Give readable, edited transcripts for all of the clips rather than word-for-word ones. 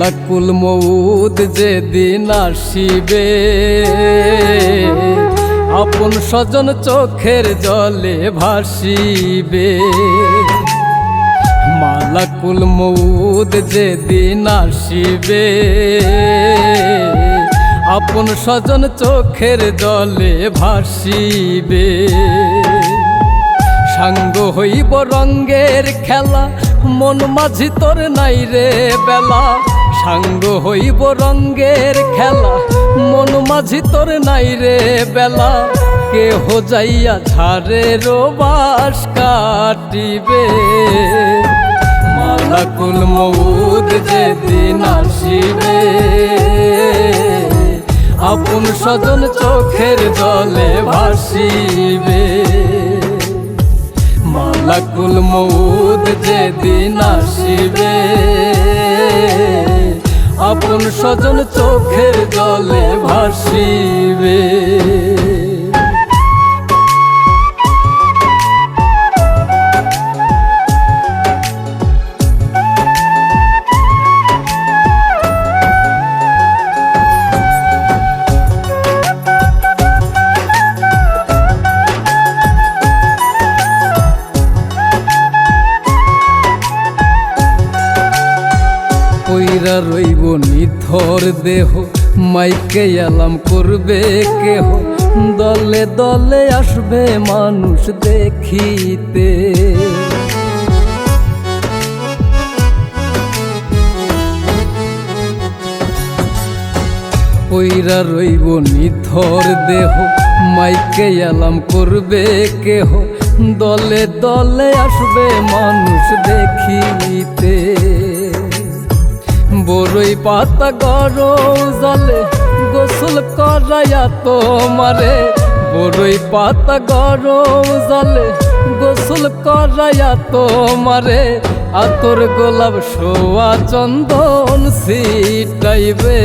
মালাকুল মউত যেদিন আসিবে, আপন স্বজন চোখের জলে ভাসিবে। মালাকুল মউত যেদিন আসিবে, আপন স্বজন চোখের জলে ভাসিবে। সাঙ্গ হইব রঙ্গের খেলা, মন মাঝি তোর নাই রে বেলা। সাঙ্গ হইব রঙ্গের খেলা, মন মাঝি তোর নাই রে বেলা। কেহ যাইয়া ঝাড়ের বাস কাটিবে। মালাকুল মউত যেদিন আসিবে, আপন স্বজন চোখের জলে ভাসিবে। মালাকুল মউত যেদিন আসিবে, আপন স্বজন চোখের জলে ভাসিবে। পইরা রইব নিথর দেহ, মাইকে আলাম করবে কেহ। দলে দলে আসবে মানুষ দেখিতে। পইরা রইব নিথর দেহ, মাইকে আলাম করবে কেহ। দলে দলে আসবে মানুষ দেখিতে। বরই পাতা গরম জলে গোসল করাইয়া তোমারে। বরই পাতা গরম জলে গোসল করাইয়া তোমারে। আতর গোলাপ সোয়া চন্দন ছিটাইবে।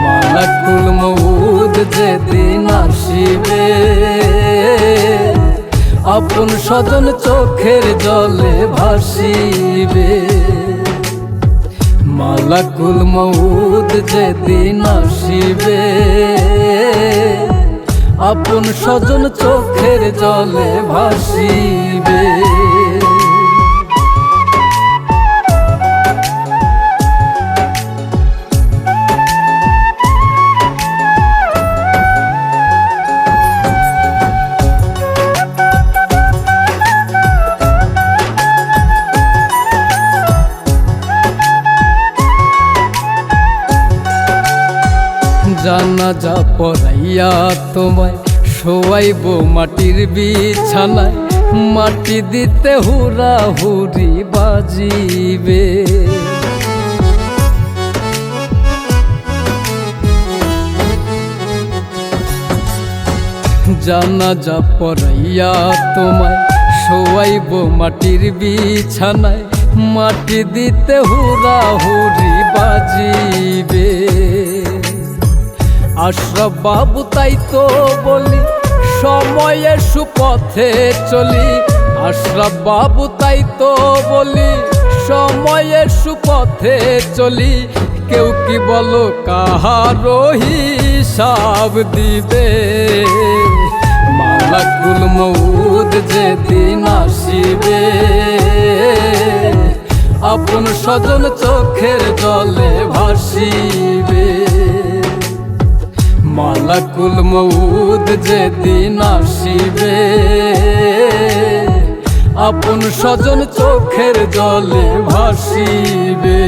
মালাকুল মউত যেদিন আসিবে, আপন স্বজন চোখের জলে ভাসিবে। মালাকুল মউত যেদিন আসিবে, আপন স্বজন চোখের জলে ভাসিবে। জানাজা পড়াইয়া তোমায় শোয়াইব মাটির বিছানায়। মাটি দিতে হুরা হুরি বাজিবে। জানাজা পড়াইয়া তোমায় শোয়াইব মাটির বিছানায়। মাটি দিতে হুরা হুরি বাজিবে। আশরাফ বাবু তাই তো বলি, সময়ে সুপথে চলি। আশরাফ বাবু তাই তো বলি, সময়ে সুপথে চলি। কেউ কি বলো কাহারো হিসাব দিবে। মালাকুল মউত যেদিন আসিবে, আপন স্বজন চোখের জলে ভাসিবে। মালাকুল মউত যেদিন আসিবে, আপন স্বজন চোখের জলে ভাসিবে।